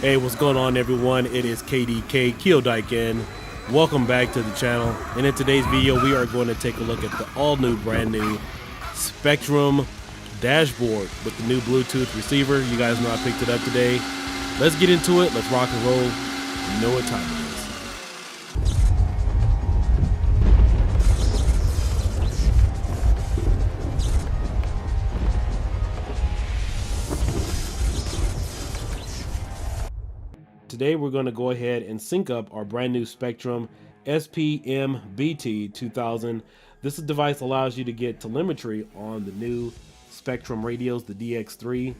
Hey, what's going on, everyone? It is KDK, Diekin. Welcome back to the channel. And in today's video, we are going to take a look at the all-new, brand-new Spektrum dashboard with the new Bluetooth receiver. You guys know I picked it up today. Let's get into it. Let's rock and roll. You know what time it is. Today we're going to go ahead and sync up our brand new Spektrum SPM-BT2000. This device allows you to get telemetry on the new Spektrum radios, the DX3.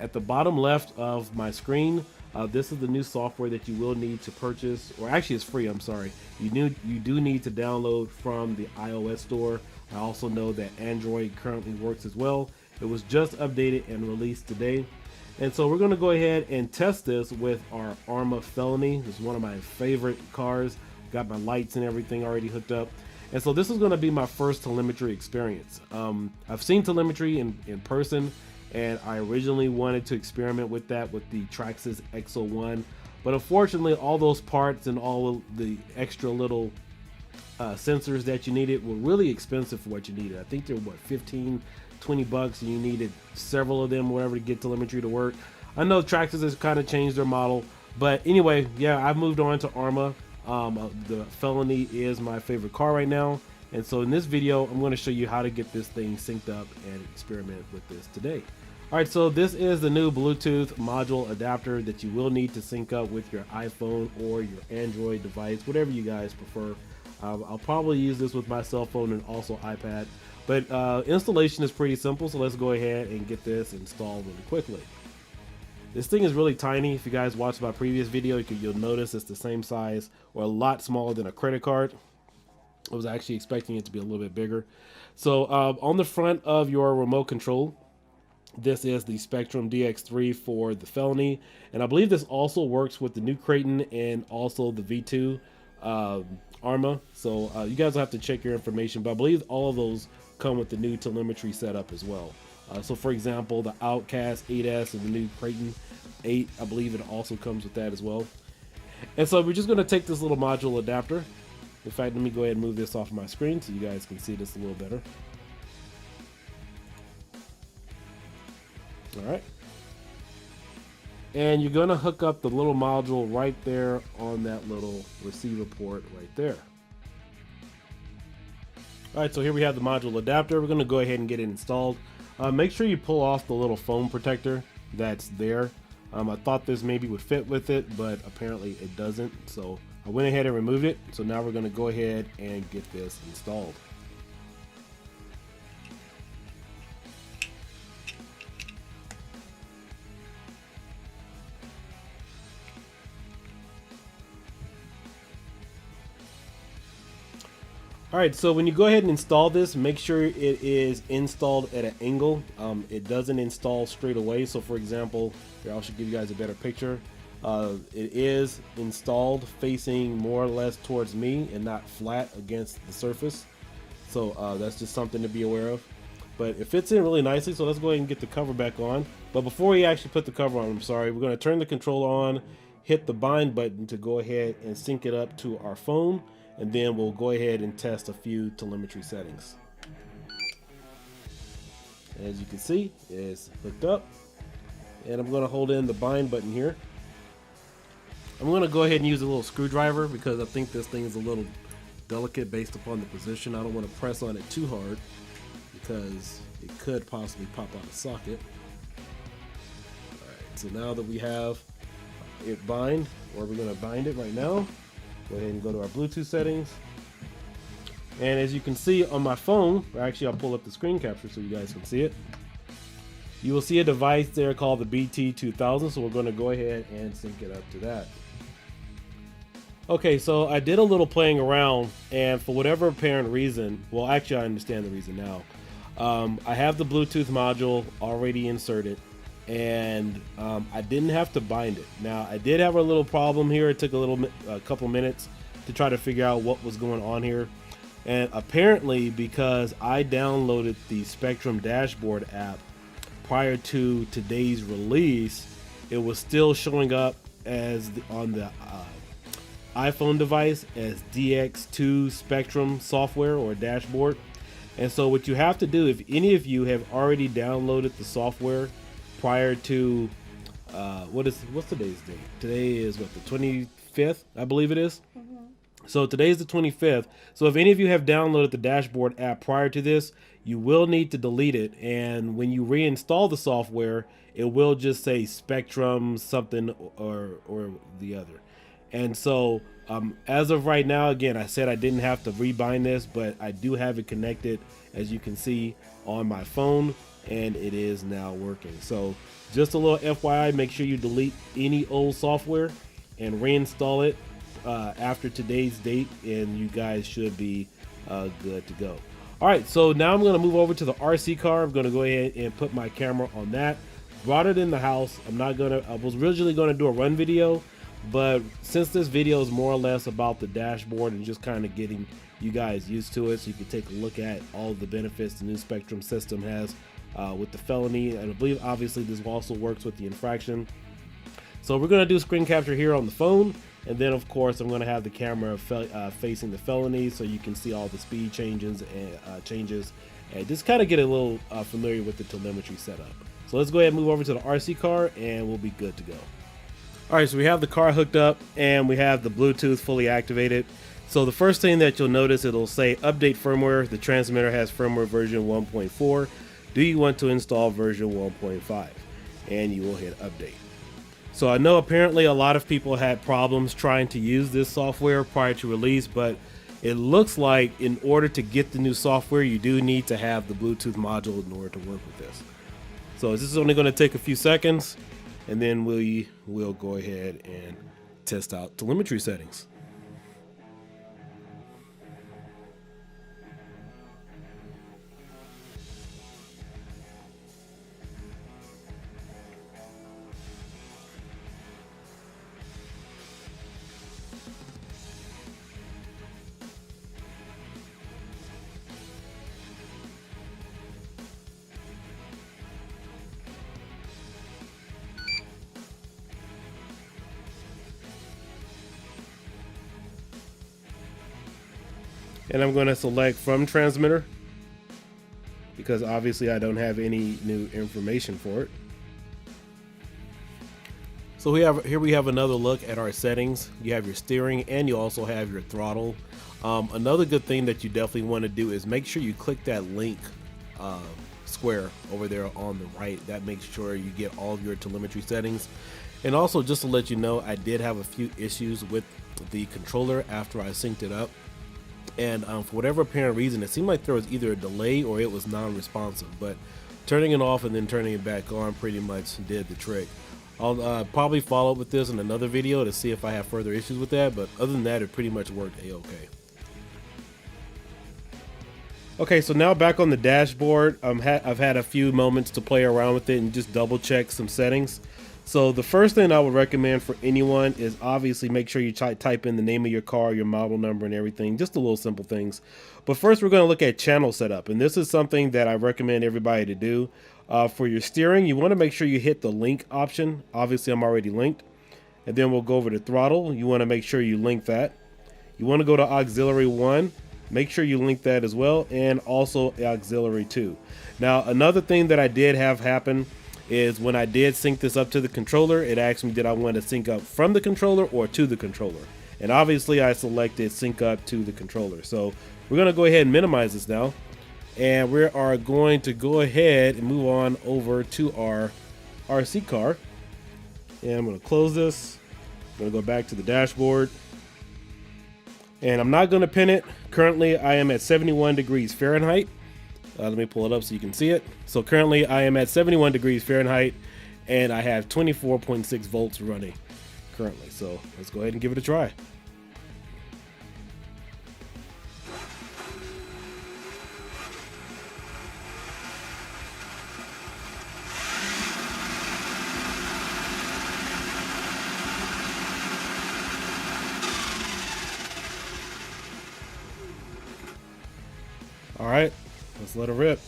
At the bottom left of my screen, this is the new software that you will need to purchase, or actually it's free, I'm sorry. You do need to download from the iOS store. I also know that Android currently works as well. It was just updated and released today. And so we're going to go ahead and test this with our Arrma Felony. This is one of my favorite cars. Got my lights and everything already hooked up. And so this is going to be my first telemetry experience. I've seen telemetry in person, and I originally wanted to experiment with that with the Traxxas X01. But unfortunately, all those parts and all of the extra little sensors that you needed were really expensive for what you needed. I think they're what, 15, 20 bucks, and you needed several of them, whatever, to get telemetry to work. I know Traxxas has kind of changed their model, but anyway, yeah, I've moved on to Arrma. The Felony is my favorite car right now, and so in this video I'm going to show you how to get this thing synced up and experiment with this today. Alright, so this is the new Bluetooth module adapter that you will need to sync up with your iPhone or your Android device, whatever you guys prefer. I'll probably use this with my cell phone and also iPad. But installation is pretty simple, so let's go ahead and get this installed really quickly. This thing is really tiny. If you guys watched my previous video, you'll notice it's the same size or a lot smaller than a credit card. I was actually expecting it to be a little bit bigger. So on the front of your remote control, this is the Spektrum DX3 for the Felony. And I believe this also works with the new Creighton and also the V2 Arrma. So you guys will have to check your information, but I believe all of those come with the new telemetry setup as well. So for example, the Outcast 8S and the new Creighton 8, I believe it also comes with that as well. And so we're just going to take this little module adapter. In fact, let me go ahead and move this off my screen so you guys can see this a little better. All right. And you're going to hook up the little module right there on that little receiver port right there. All right, so here we have the module adapter. We're going to go ahead and get it installed. Make sure you pull off the little foam protector that's there. I thought this maybe would fit with it, but apparently it doesn't. So I went ahead and removed it. So now we're going to go ahead and get this installed. Alright, so when you go ahead and install this, make sure it is installed at an angle. It doesn't install straight away. So for example, here, I should give you guys a better picture. It is installed facing more or less towards me and not flat against the surface. So that's just something to be aware of. But it fits in really nicely, so let's go ahead and get the cover back on. But before we actually put the cover on, I'm sorry, we're going to turn the controller on, hit the bind button to go ahead and sync it up to our phone. And then we'll go ahead and test a few telemetry settings. As you can see, it's hooked up. And I'm going to hold in the bind button here. I'm going to go ahead and use a little screwdriver because I think this thing is a little delicate based upon the position. I don't want to press on it too hard because it could possibly pop out of socket. Alright, so now that we have it bind, or we're going to bind it right now. Go ahead and go to our Bluetooth settings. And as you can see on my phone, or actually I'll pull up the screen capture so you guys can see it. You will see a device there called the BT2000, so we're going to go ahead and sync it up to that. Okay, so I did a little playing around, and for whatever apparent reason, well actually I understand the reason now. I have the Bluetooth module already inserted, and I didn't have to bind it. Now I did have a little problem here. It took a couple minutes to try to figure out what was going on here, and apparently because I downloaded the Spektrum dashboard app prior to today's release, it was still showing up as on the iPhone device as DX2 Spektrum software or dashboard. And so what you have to do, if any of you have already downloaded the software prior to what's today's date? Today is what, the 25th, I believe it is. So today's the 25th. So if any of you have downloaded the dashboard app prior to this, you will need to delete it. And when you reinstall the software, it will just say Spektrum something or the other. And so as of right now, again, I said I didn't have to rebind this, but I do have it connected, as you can see, on my phone, and it is now working. So just a little FYI, make sure you delete any old software and reinstall it after today's date, and you guys should be good to go. All right, so now I'm going to move over to the RC car. I'm going to go ahead and put my camera on that. Brought it in the house. I was originally going to do a run video, but since this video is more or less about the dashboard and just kind of getting you guys used to it, so you can take a look at all the benefits the new Spektrum system has with the Felony, and I believe obviously this also works with the infraction. So we're going to do screen capture here on the phone, and then of course I'm going to have the camera facing the Felony, so you can see all the speed changes and just kind of get a little familiar with the telemetry setup. So let's go ahead and move over to the RC car, and we'll be good to go. All right, so we have the car hooked up and we have the Bluetooth fully activated. So the first thing that you'll notice, it'll say update firmware. The transmitter has firmware version 1.4. Do you want to install version 1.5? And you will hit update. So I know apparently a lot of people had problems trying to use this software prior to release, but it looks like in order to get the new software, you do need to have the Bluetooth module in order to work with this. So this is only going to take a few seconds, and then we'll go ahead and test out telemetry settings. And I'm going to select from transmitter because obviously I don't have any new information for it. So here we have another look at our settings. You have your steering and you also have your throttle. Another good thing that you definitely want to do is make sure you click that link square over there on the right. That makes sure you get all of your telemetry settings. And also, just to let you know, I did have a few issues with the controller after I synced it up. And for whatever apparent reason, it seemed like there was either a delay or it was non-responsive, but turning it off and then turning it back on pretty much did the trick. I'll probably follow up with this in another video to see if I have further issues with that, but other than that, it pretty much worked a-okay. Okay, so now back on the dashboard, I've had a few moments to play around with it and just double check some settings. So the first thing I would recommend for anyone is obviously make sure you type in the name of your car, your model number and everything, just the little simple things. But first we're going to look at channel setup, and this is something that I recommend everybody to do. For your steering, you want to make sure you hit the link option. Obviously I'm already linked. And then we'll go over to throttle. You want to make sure you link that. You want to go to auxiliary 1. Make sure you link that as well, and also auxiliary 2. Now another thing that I did have happen is when I did sync this up to the controller, it asked me did I want to sync up from the controller or to the controller. And obviously I selected sync up to the controller. So we're going to go ahead and minimize this now. And we are going to go ahead and move on over to our RC car. And I'm going to close this. I'm going to go back to the dashboard. And I'm not going to pin it. Currently I am at 71 degrees Fahrenheit. Let me pull it up so you can see it. So currently I am at 71 degrees Fahrenheit and I have 24.6 volts running currently. So let's go ahead and give it a try. All right, let's let it rip.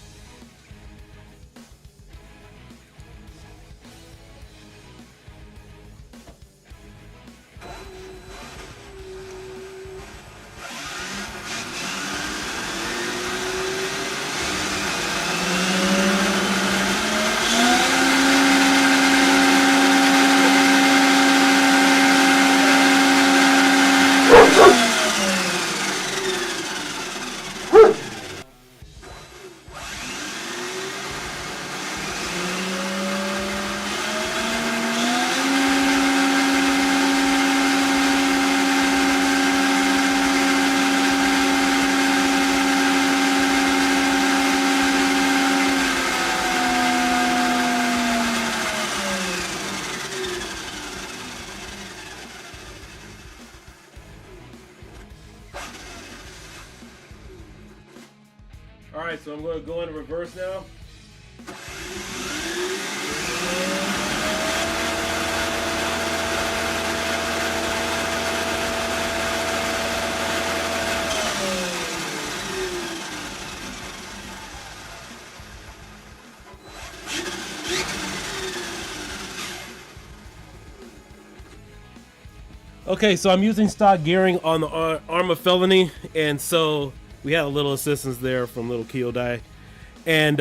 All right, so I'm going to go into reverse now. Okay, so I'm using stock gearing on the Arrma Felony, and so we had a little assistance there from little Kyodai. And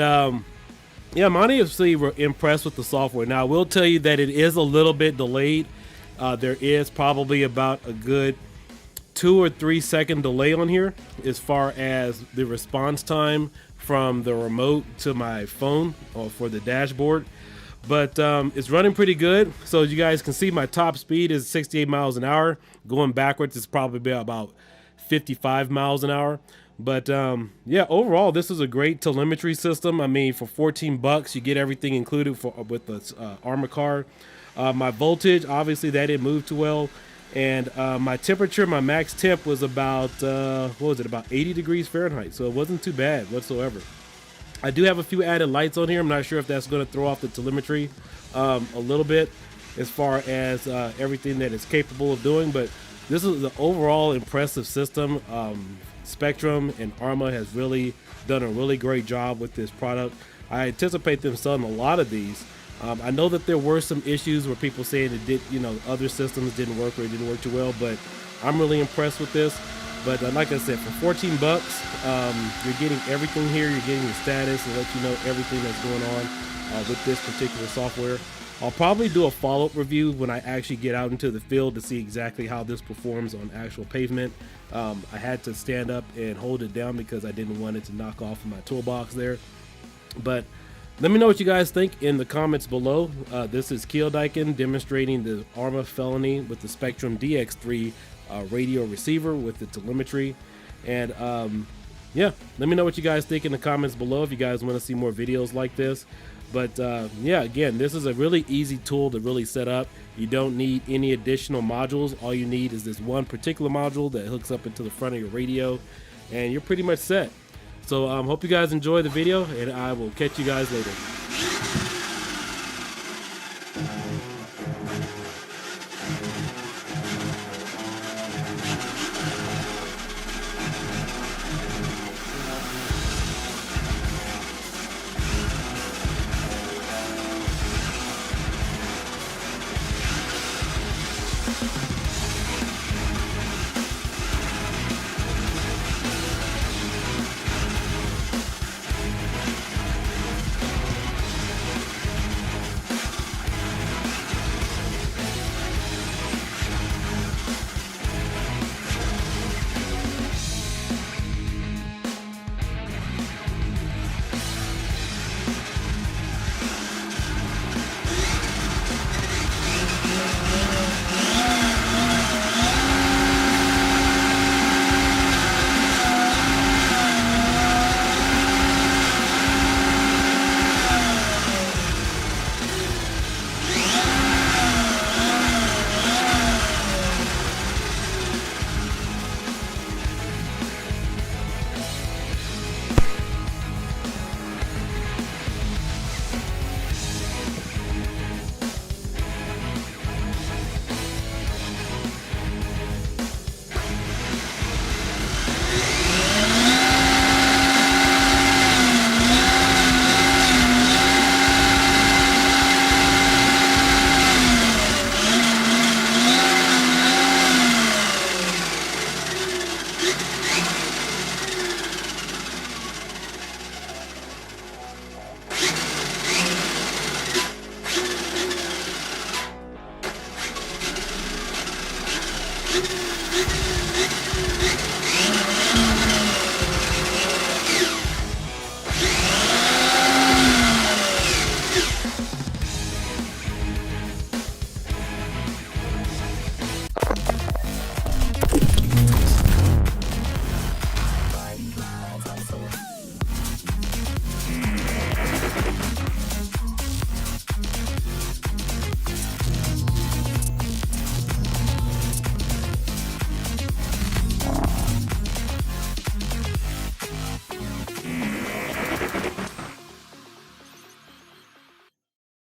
yeah, I'm honestly impressed with the software. Now, I will tell you that it is a little bit delayed. There is probably about a good 2 or 3 second delay on here as far as the response time from the remote to my phone or for the dashboard. But it's running pretty good. So as you guys can see, my top speed is 68 miles an hour. Going backwards is probably about 55 miles an hour. But yeah, overall, this is a great telemetry system. I mean, for 14 bucks, you get everything included with the Arrma card. My voltage, obviously, that didn't move too well. And my temperature, my max temp was about, what was it, about 80 degrees Fahrenheit. So it wasn't too bad whatsoever. I do have a few added lights on here. I'm not sure if that's going to throw off the telemetry a little bit as far as everything that it's capable of doing. But this is the overall impressive system. Spektrum and Arrma has really done a really great job with this product. I anticipate them selling a lot of these. I know that there were some issues where people saying it did, other systems didn't work or it didn't work too well, but I'm really impressed with this. But like I said, for 14 bucks, you're getting everything here. You're getting the status and let you know everything that's going on with this particular software. I'll probably do a follow-up review when I actually get out into the field to see exactly how this performs on actual pavement. I had to stand up and hold it down because I didn't want it to knock off my toolbox there. But let me know what you guys think in the comments below. This is Diekin demonstrating the Arrma Felony with the Spektrum DX3 radio receiver with the telemetry. And yeah, let me know what you guys think in the comments below if you guys want to see more videos like this. But yeah, again, this is a really easy tool to really set up. You don't need any additional modules. All you need is this one particular module that hooks up into the front of your radio, and you're pretty much set. So hope you guys enjoy the video, and I will catch you guys later. You